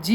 جی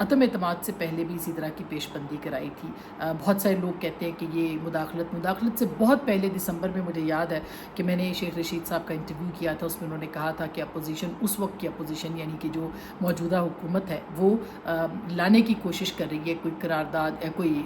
عدم اعتماد سے پہلے بھی اسی طرح کی پیش بندی کرائی تھی. بہت سارے لوگ کہتے ہیں کہ یہ مداخلت سے بہت پہلے دسمبر میں مجھے یاد ہے کہ میں نے شیخ رشید صاحب کا انٹرویو کیا تھا. اس میں انہوں نے کہا تھا کہ اپوزیشن اس وقت کی اپوزیشن یعنی کہ جو موجودہ حکومت ہے وہ لانے کی کوشش کر رہی ہے کوئی قرارداد کوئی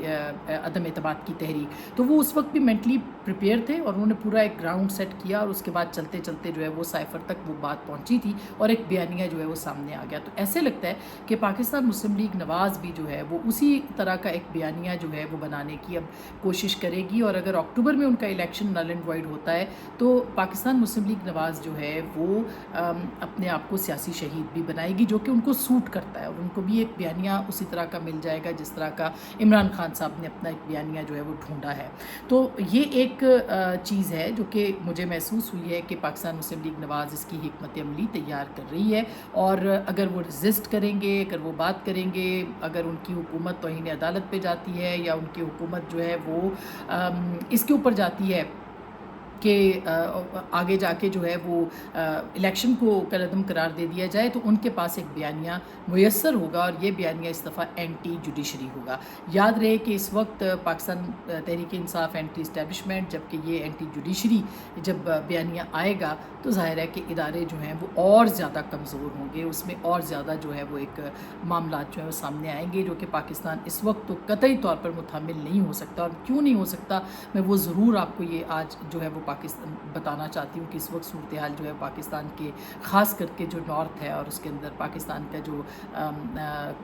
عدم اعتماد کی تحریک. تو وہ اس وقت بھی مینٹلی پریپیئر تھے اور انہوں نے پورا ایک گراؤنڈ سیٹ کیا اور اس کے بعد چلتے چلتے جو ہے وہ سائفر تک وہ بات پہنچی تھی اور ایک بیانیہ جو ہے وہ سامنے آ گیا. تو ایسے لگتا ہے کہ پاکستان مسلم لیگ نواز بھی جو ہے وہ اسی طرح کا ایک بیانیہ جو ہے وہ بنانے کی اب کوشش کرے گی. اور اگر اکتوبر میں ان کا الیکشن نل اینڈ وائڈ ہوتا ہے تو پاکستان مسلم لیگ نواز جو ہے وہ اپنے آپ کو سیاسی شہید بھی بنائے گی جو کہ ان کو سوٹ کرتا ہے اور ان کو بھی ایک بیانیہ اسی طرح کا مل جائے گا جس طرح کا عمران خان صاحب نے اپنا ایک بیانیہ جو ہے وہ ڈھونڈا ہے. تو یہ ایک چیز ہے جو کہ مجھے محسوس ہوئی ہے کہ پاکستان مسلم لیگ نواز اس کی حکمت عملی تیار کر رہی ہے. اور اگر وہ ریزسٹ کریں گے اگر وہ بات کریں گے اگر ان کی حکومت توہین عدالت پہ جاتی ہے یا ان کی حکومت جو ہے وہ اس کے اوپر جاتی ہے کہ آگے جا کے جو ہے وہ الیکشن کو کالعدم قرار دے دیا جائے تو ان کے پاس ایک بیانیہ میسر ہوگا اور یہ بیانیہ اس دفعہ اینٹی جوڈیشری ہوگا. یاد رہے کہ اس وقت پاکستان تحریک انصاف اینٹی اسٹیبلشمنٹ جبکہ یہ اینٹی جوڈیشری جب بیانیہ آئے گا تو ظاہر ہے کہ ادارے جو ہیں وہ اور زیادہ کمزور ہوں گے. اس میں اور زیادہ جو ہے وہ ایک معاملات جو ہیں وہ سامنے آئیں گے جو کہ پاکستان اس وقت تو قطعی طور پر متحمل نہیں ہو سکتا. اور کیوں نہیں ہو سکتا میں وہ ضرور آپ کو یہ آج جو ہے وہ پاکستان بتانا چاہتی ہوں کہ اس وقت صورتحال جو ہے پاکستان کے خاص کر کے جو نارتھ ہے اور اس کے اندر پاکستان کا جو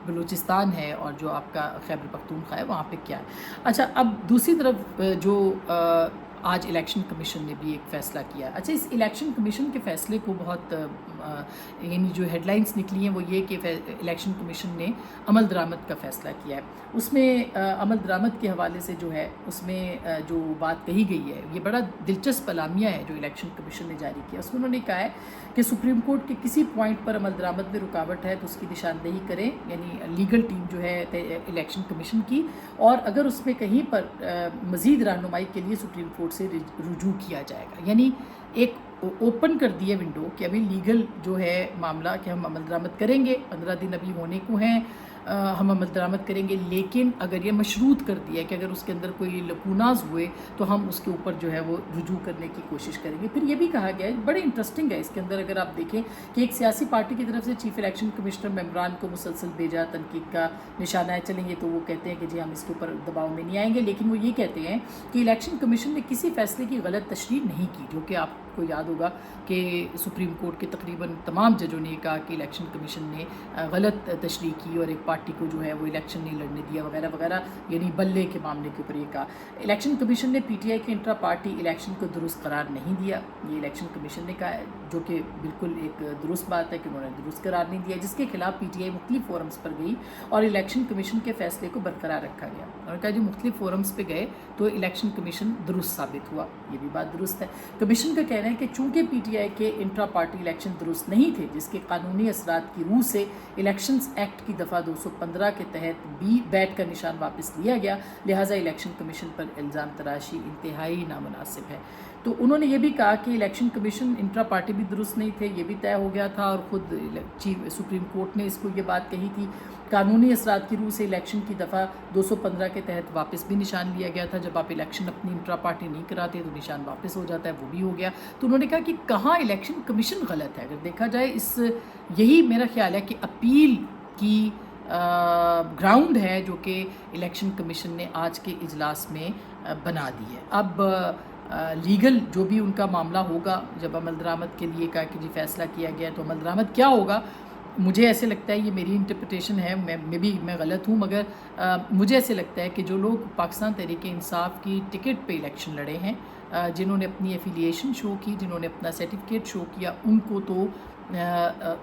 بلوچستان ہے اور جو آپ کا خیبر پختونخوا ہے وہاں پہ کیا ہے. اچھا اب دوسری طرف جو آج الیکشن کمیشن نے بھی ایک فیصلہ کیا. اچھا اس الیکشن کمیشن کے فیصلے کو بہت یعنی جو ہیڈ لائنز نکلی ہیں وہ یہ کہ الیکشن کمیشن نے عمل درآمد کا فیصلہ کیا ہے. اس میں عمل درآمد کے حوالے سے جو ہے اس میں جو بات کہی گئی ہے یہ بڑا دلچسپ اعلامیہ ہے جو الیکشن کمیشن نے جاری کیا. اس میں انہوں نے کہا ہے کہ سپریم کورٹ کے کسی پوائنٹ پر عمل درآمد میں رکاوٹ ہے تو اس کی نشاندہی کریں یعنی لیگل ٹیم جو ہے الیکشن کمیشن کی اور اگر اس میں کہیں پر مزید رہنمائی کے لیے سپریم کورٹ سے رجوع کیا جائے گا. یعنی ایک اوپن کر دیے ونڈو کہ ابھی لیگل جو ہے معاملہ کہ ہم عمل درآمد کریں گے 15 دن ابھی ہونے کو ہیں ہم عمل درآمد کریں گے لیکن اگر یہ مشروط کر دیا کہ اگر اس کے اندر کوئی لکوناز ہوئے تو ہم اس کے اوپر جو ہے وہ رجوع کرنے کی کوشش کریں گے. پھر یہ بھی کہا گیا ہے بڑے انٹرسٹنگ ہے اس کے اندر اگر آپ دیکھیں کہ ایک سیاسی پارٹی کی طرف سے چیف الیکشن کمشنر ممبران کو مسلسل بھیجا تنقید کا نشانہ ہے. چلیں گے تو وہ کہتے ہیں کہ جی ہم اس کے اوپر دباؤ میں نہیں آئیں گے لیکن وہ یہ کہتے ہیں کہ الیکشن کمیشن نے کسی فیصلے کی غلط تشریح نہیں کی جو کہ آپ کو یاد ہوگا کہ سپریم کورٹ کے تقریباً تمام ججوں نے کہا کہ الیکشن کمیشن نے غلط تشریح کی اور ایک پارٹی کو جو ہے وہ الیکشن نہیں لڑنے دیا وغیرہ وغیرہ یعنی بلے کے معاملے کے اوپر یہ کہا. الیکشن کمیشن نے پی ٹی آئی کے انٹرا پارٹی الیکشن کو درست قرار نہیں دیا. یہ الیکشن کمیشن نے کہا ہے جو کہ بالکل ایک درست بات ہے کہ انہوں نے درست قرار نہیں دیا جس کے خلاف پی ٹی آئی مختلف فورمز پر گئی اور الیکشن کمیشن کے فیصلے کو برقرار رکھا گیا. اور کہا جو مختلف فورمز پہ گئے تو الیکشن کمیشن درست ثابت ہوا. یہ بھی بات درست ہے. کمیشن کا کہنا ہے کہ چونکہ پی ٹی آئی کے انٹرا پارٹی الیکشن درست نہیں تھے جس کے قانونی اثرات کی روح سے الیکشنز ایکٹ کی دفعہ 215 کے تحت بھی بیٹ کا نشان واپس لیا گیا لہٰذا الیکشن کمیشن پر الزام تراشی انتہائی نامناسب ہے. تو انہوں نے یہ بھی کہا کہ الیکشن کمیشن انٹرا پارٹی بھی درست نہیں تھے یہ بھی طے ہو گیا تھا اور خود سپریم کورٹ نے اس کو یہ بات کہی تھی. قانونی اثرات کی روح سے الیکشن کی دفعہ 215 کے تحت واپس بھی نشان لیا گیا تھا. جب آپ الیکشن اپنی انٹرا پارٹی نہیں کراتے تو نشان واپس ہو جاتا ہے وہ بھی ہو گیا. تو انہوں نے کہا کہ کہاں الیکشن کمیشن غلط ہے. اگر دیکھا جائے یہی میرا خیال ہے کہ اپیل کی گراؤنڈ ہے جو کہ الیکشن کمیشن نے آج کے اجلاس میں بنا دی ہے. اب لیگل جو بھی ان کا معاملہ ہوگا جب عمل درآمد کے لیے کہا کہ جی فیصلہ کیا گیا تو عمل درآمد کیا ہوگا. مجھے ایسے لگتا ہے یہ میری انٹرپریٹیشن ہے میں غلط ہوں مگر مجھے ایسے لگتا ہے کہ جو لوگ پاکستان تحریک انصاف کی ٹکٹ پہ الیکشن لڑے ہیں جنہوں نے اپنی ایفیلیشن شو کی جنہوں نے اپنا سرٹیفکیٹ شو کیا ان کو تو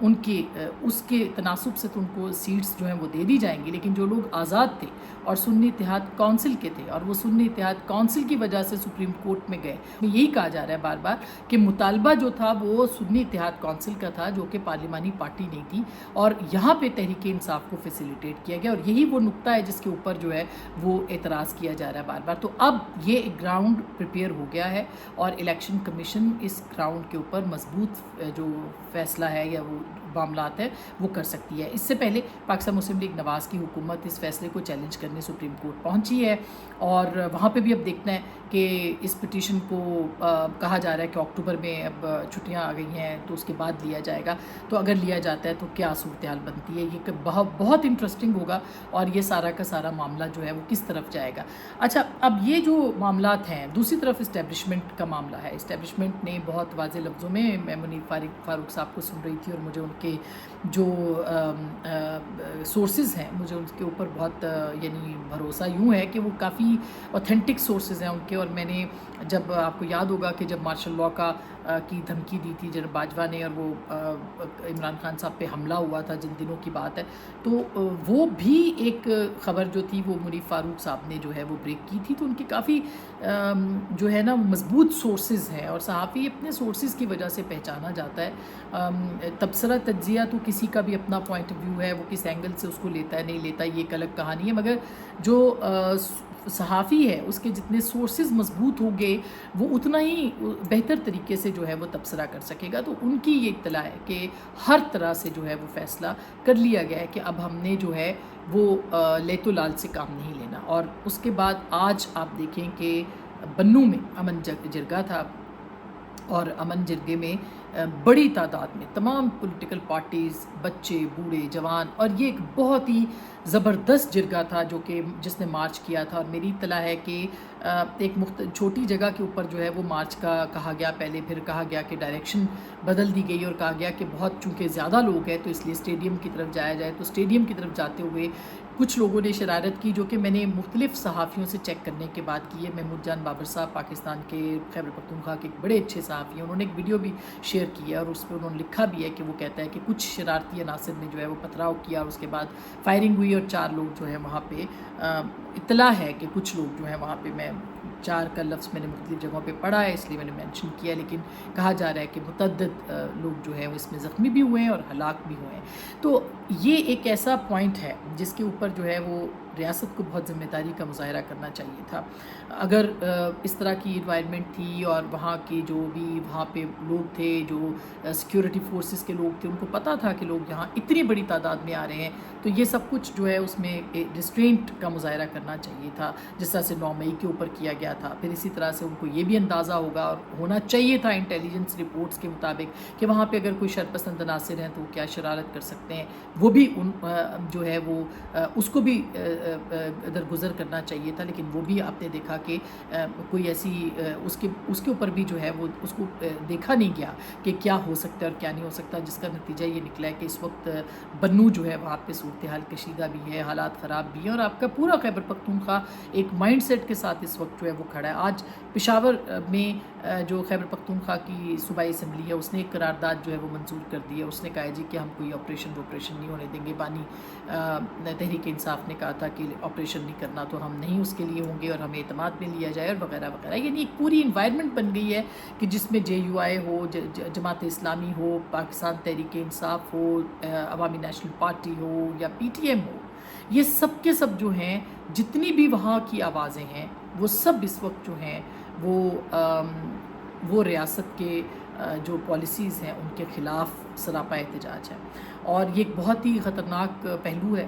ان کے اس کے تناسب سے تو ان کو سیٹس جو ہیں وہ دے دی جائیں گی. لیکن جو لوگ آزاد تھے اور سنی اتحاد کونسل کے تھے اور وہ سنی اتحاد کونسل کی وجہ سے سپریم کورٹ میں گئے یہی کہا جا رہا ہے بار بار کہ مطالبہ جو تھا وہ سنی اتحاد کونسل کا تھا جو کہ پارلیمانی پارٹی نہیں تھی اور یہاں پہ تحریک انصاف کو فیسیلیٹیٹ کیا گیا اور یہی وہ نقطہ ہے جس کے اوپر جو ہے وہ اعتراض کیا جا رہا ہے بار بار. تو اب یہ گراؤنڈ پریپیئر ہو گیا ہے اور الیکشن کمیشن اس گراؤنڈ کے اوپر مضبوط جو فیصلہ ہے یا وہ معاملات ہیں وہ کر سکتی ہے۔ اس سے پہلے پاکستان مسلم لیگ نواز کی حکومت اس فیصلے کو چیلنج کرنے سپریم کورٹ پہنچی ہے، اور وہاں پہ بھی اب دیکھنا ہے کہ اس پٹیشن کو کہا جا رہا ہے کہ اکتوبر میں اب چھٹیاں آ گئی ہیں تو اس کے بعد لیا جائے گا، تو اگر لیا جاتا ہے تو کیا صورتحال بنتی ہے، یہ بہت انٹرسٹنگ ہوگا، اور یہ سارا کا سارا معاملہ جو ہے وہ کس طرف جائے گا۔ اچھا، اب یہ جو معاملات ہیں، دوسری طرف اسٹیبلشمنٹ کا معاملہ ہے۔ اسٹیبلشمنٹ نے بہت واضح لفظوں میں منیر فاروق صاحب کو سن رہی تھی، اور مجھے ان کے جو سورسز ہیں، مجھے ان کے اوپر بہت یعنی بھروسہ یوں ہے کہ وہ کافی اوتھینٹک سورسز ہیں ان کے، اور میں نے جب آپ کو یاد ہوگا کہ جب مارشل لاء کی دھمکی دی تھی جناب باجوہ نے، اور وہ عمران خان صاحب پہ حملہ ہوا تھا جن دنوں کی بات ہے، تو وہ بھی ایک خبر جو تھی وہ منیر فاروق صاحب نے جو ہے وہ بریک کی تھی، تو ان کی کافی جو ہے نا مضبوط سورسز ہیں، اور صحافی اپنے سورسز کی وجہ سے پہچانا جاتا ہے۔ تبصرہ تجزیہ تو کسی کا بھی اپنا پوائنٹ آف ویو ہے، وہ کس اینگل سے اس کو لیتا ہے نہیں لیتا یہ ایک الگ کہانی ہے، مگر جو صحافی ہے اس کے جتنے سورسز مضبوط ہوں گے وہ اتنا ہی بہتر طریقے سے جو ہے وہ تبصرہ کر سکے گا۔ تو ان کی یہ اطلاع ہے کہ ہر طرح سے جو ہے وہ فیصلہ کر لیا گیا ہے کہ اب ہم نے جو ہے وہ لیت و لال سے کام نہیں لینا۔ اور اس کے بعد آج آپ دیکھیں کہ بنوں میں امن جرگہ تھا، اور امن جرگے میں بڑی تعداد میں تمام پولیٹیکل پارٹیز، بچے، بوڑھے، جوان، اور یہ ایک بہت ہی زبردست جرگہ تھا جس نے مارچ کیا تھا، اور میری اطلاع ہے کہ ایک چھوٹی جگہ کے اوپر جو ہے وہ مارچ کا کہا گیا پہلے، پھر کہا گیا کہ ڈائریکشن بدل دی گئی، اور کہا گیا کہ بہت چونکہ زیادہ لوگ ہیں تو اس لیے اسٹیڈیم کی طرف جایا جائے، تو اسٹیڈیم کی طرف جاتے ہوئے کچھ لوگوں نے شرارت کی، جو کہ میں نے مختلف صحافیوں سے چیک کرنے کے بعد کی ہے۔ محمود جان بابر صاحب پاکستان کے خیبر پختونخوا کے ایک بڑے اچھے صحافی ہیں، انہوں نے ایک ویڈیو بھی شیئر کی ہے، اور اس پہ انہوں نے لکھا بھی ہے کہ وہ کہتا ہے کہ کچھ شرارتی عناصر نے جو ہے وہ پتھراؤ کیا، اور اس کے بعد فائرنگ ہوئی، اور 4 لوگ جو ہے وہاں پہ اطلاع ہے کہ کچھ لوگ جو ہیں وہاں پہ، میں 4 کا لفظ میں نے مختلف جگہوں پہ پڑھا ہے اس لیے میں نے مینشن کیا، لیکن کہا جا رہا ہے کہ متعدد لوگ جو ہیں وہ اس میں زخمی بھی ہوئے ہیں اور ہلاک بھی ہوئے ہیں۔ تو یہ ایک ایسا پوائنٹ ہے جس کے اوپر جو ہے وہ ریاست کو بہت ذمہ داری کا مظاہرہ کرنا چاہیے تھا۔ اگر اس طرح کی انوائرمنٹ تھی، اور وہاں کے جو بھی وہاں پہ لوگ تھے، جو سیکیورٹی فورسز کے لوگ تھے، ان کو پتہ تھا کہ لوگ یہاں اتنی بڑی تعداد میں آ رہے ہیں، تو یہ سب کچھ جو ہے اس میں ریسٹرینٹ کا مظاہرہ کرنا چاہیے تھا، جس طرح سے 9 مئی کے اوپر کیا گیا تھا۔ پھر اسی طرح سے ان کو یہ بھی اندازہ ہوگا اور ہونا چاہیے تھا انٹیلیجنس رپورٹس کے مطابق کہ وہاں پہ اگر کوئی شرپسند عناصر ہیں تو وہ کیا شرارت کر سکتے ہیں، وہ بھی جو ہے وہ اس کو بھی درگزر کرنا چاہیے تھا، لیکن وہ بھی آپ نے دیکھا کہ کوئی ایسی اس کے اوپر بھی جو ہے وہ اس کو دیکھا نہیں گیا کہ کیا ہو سکتا ہے اور کیا نہیں ہو سکتا، جس کا نتیجہ یہ نکلا ہے کہ اس وقت بنوں جو ہے وہاں پہ صورتحال کشیدہ بھی ہے، حالات خراب بھی ہیں، اور آپ کا پورا خیبر پختونخوا ایک مائنڈ سیٹ کے ساتھ اس وقت جو ہے وہ کھڑا ہے۔ آج پشاور میں جو خیبر پختونخوا کی صوبائی اسمبلی ہے اس نے ایک قرارداد جو ہے وہ منظور کر دی ہے، اس نے کہا ہے جی کہ ہم کوئی آپریشن نہیں ہونے دیں گے، بانی تحریک انصاف نے کہا تھا کہ آپریشن نہیں کرنا تو ہم نہیں اس کے لیے ہوں گے، اور ہمیں اعتماد میں لیا جائے، اور وغیرہ وغیرہ، یعنی ایک پوری انوائرمنٹ بن گئی ہے کہ جس میں JUI ہو، جماعت اسلامی ہو، پاکستان تحریک انصاف ہو، عوامی نیشنل پارٹی ہو، یا PTM ہو، یہ سب کے سب جو ہیں جتنی بھی وہاں کی آوازیں ہیں وہ سب اس وقت جو ہیں وہ ریاست کے جو پالیسیز ہیں ان کے خلاف سراپا احتجاج ہے، اور یہ ایک بہت ہی خطرناک پہلو ہے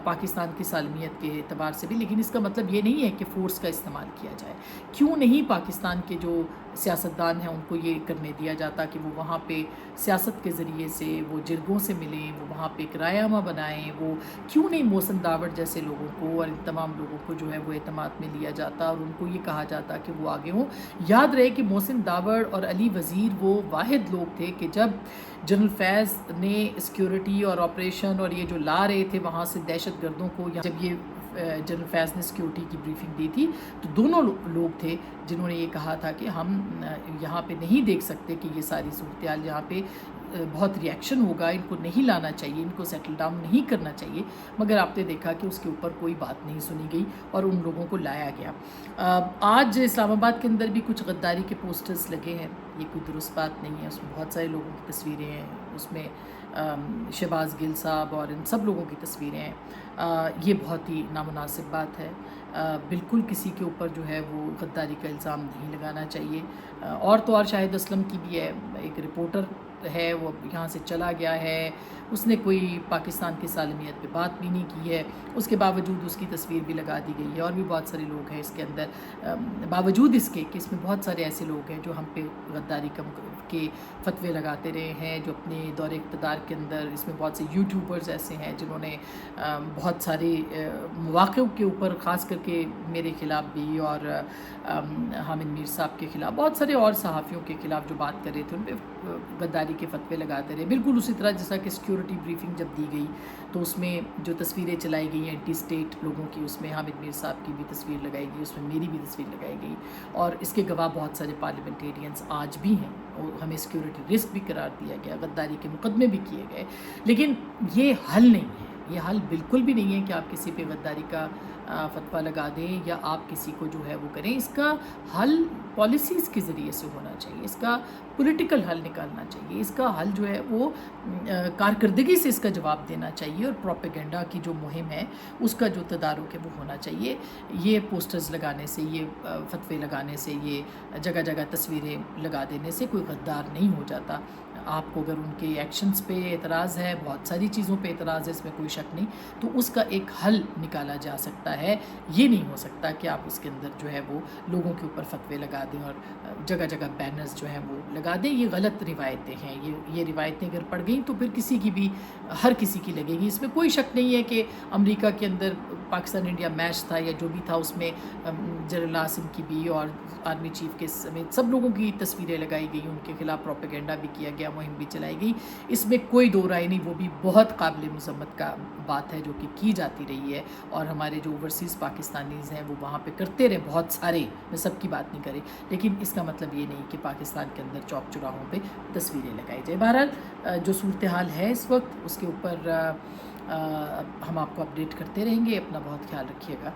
پاکستان کی سالمیت کے اعتبار سے بھی۔ لیکن اس کا مطلب یہ نہیں ہے کہ فورس کا استعمال کیا جائے۔ کیوں نہیں پاکستان کے جو سیاستدان ہیں ان کو یہ کرنے دیا جاتا کہ وہ وہاں پہ سیاست کے ذریعے سے وہ جرگوں سے ملیں، وہ وہاں پہ ایک رائے بنائیں، وہ کیوں نہیں محسن داوڑ جیسے لوگوں کو اور ان تمام لوگوں کو جو ہے وہ اعتماد میں لیا جاتا اور ان کو یہ کہا جاتا کہ وہ آگے ہوں۔ یاد رہے کہ محسن داوڑ اور علی وزیر وہ واحد لوگ تھے کہ جب جنرل فیض نے سیکیورٹی اور آپریشن اور یہ جو لا رہے تھے وہاں سے دہشت گردوں کو، جب یہ جنرل فیض نے سیکیورٹی کی بریفنگ دی تھی تو دونوں لوگ تھے جنہوں نے یہ کہا تھا کہ ہم یہاں پہ نہیں دیکھ سکتے کہ یہ ساری صورتحال یہاں پہ بہت ری ایکشن ہوگا، ان کو نہیں لانا چاہیے، ان کو سیٹل ڈاؤن نہیں کرنا چاہیے، مگر آپ نے دیکھا کہ اس کے اوپر کوئی بات نہیں سنی گئی اور ان لوگوں کو لایا گیا۔ آج اسلام آباد کے اندر بھی کچھ غداری کے پوسٹرز لگے ہیں، یہ کوئی درست بات نہیں ہے، اس میں بہت سارے لوگوں کی تصویریں ہیں، اس میں شہباز گل صاحب اور ان سب لوگوں کی تصویریں ہیں، یہ بہت ہی نامناسب بات ہے، بالکل کسی کے اوپر جو ہے وہ غداری کا الزام نہیں لگانا چاہیے۔ اور تو اور شاہد اسلم کی بھی ہے، ایک رپورٹر ہے وہ یہاں سے چلا گیا ہے، اس نے کوئی پاکستان کی سالمیت پہ بات بھی نہیں کی ہے، اس کے باوجود اس کی تصویر بھی لگا دی گئی ہے۔ اور بھی بہت سارے لوگ ہیں اس کے اندر، باوجود اس کے کہ اس میں بہت سارے ایسے لوگ ہیں جو ہم پہ غداری کے فتوے لگاتے رہے ہیں، جو اپنے دور اقتدار کے اندر، اس میں بہت سے یوٹیوبرز ایسے ہیں جنہوں نے بہت سارے مواقعوں کے اوپر، خاص کر کے میرے خلاف بھی اور حامد میر صاحب کے خلاف، بہت سارے اور صحافیوں کے خلاف جو بات کر رہے تھے ان پہ غداری کے فتوے لگاتے رہے۔ بالکل اسی طرح جیسا کہ سیکیورٹی بریفنگ جب دی گئی تو اس میں جو تصویریں چلائی گئی اینٹی اسٹیٹ لوگوں کی، اس میں حامد میر صاحب کی بھی تصویر لگائی گئی، اس میں میری بھی تصویر لگائی گئی، اور اس کے گواہ بہت سارے پارلیمنٹیرینز آج بھی ہیں، اور ہمیں سیکیورٹی رسک بھی قرار دیا گیا، غداری کے مقدمے بھی کیے گئے۔ لیکن یہ حل نہیں ہے، یہ حل بالکل بھی نہیں ہے کہ آپ کسی پہ غداری کا فتویٰ لگا دیں یا آپ کسی کو جو ہے وہ کریں۔ اس کا حل پالیسیز کے ذریعے سے ہونا چاہیے، اس کا پولیٹیکل حل نکالنا چاہیے، اس کا حل جو ہے وہ کارکردگی سے اس کا جواب دینا چاہیے، اور پروپیگنڈا کی جو مہم ہے اس کا جو تدارک ہے وہ ہونا چاہیے۔ یہ پوسٹرز لگانے سے، یہ فتوے لگانے سے، یہ جگہ جگہ تصویریں لگا دینے سے کوئی غدار نہیں ہو جاتا۔ آپ کو اگر ان کے ایکشنز پہ اعتراض ہے، بہت ساری چیزوں پہ اعتراض ہے، اس میں کوئی شک نہیں، تو اس کا ایک حل نکالا جا سکتا ہے۔ یہ نہیں ہو سکتا کہ آپ اس کے اندر جو ہے وہ لوگوں کے اوپر فتوے لگا دیں اور جگہ جگہ بینرز جو ہیں وہ لگا دیں۔ یہ غلط روایتیں ہیں، یہ روایتیں اگر پڑ گئیں تو پھر کسی کی بھی، ہر کسی کی لگے گی۔ اس میں کوئی شک نہیں ہے کہ امریکہ کے اندر پاکستان انڈیا میچ تھا یا جو بھی تھا، اس میں جنرل عاصم کی بھی اور آرمی چیف کے سمیت سب لوگوں کی تصویریں لگائی گئی، ان کے خلاف پروپیگنڈا بھی کیا گیا، مہم بھی چلائی گئی۔ اس میں کوئی دو رائے نہیں، وہ بھی بہت قابل مذمت کا بات ہے جو کہ کی جاتی رہی ہے، اور ہمارے جو اوورسیز پاکستانیز ہیں وہ وہاں پہ کرتے رہے، بہت سارے، میں سب کی بات نہیں کرے، لیکن اس کا مطلب یہ نہیں کہ پاکستان کے اندر چوک چراہوں پہ تصویریں لگائی جائے۔ بہرحال جو صورتحال ہے اس وقت، اس کے اوپر ہم آپ کو اپڈیٹ کرتے رہیں گے۔ اپنا بہت خیال رکھیے گا۔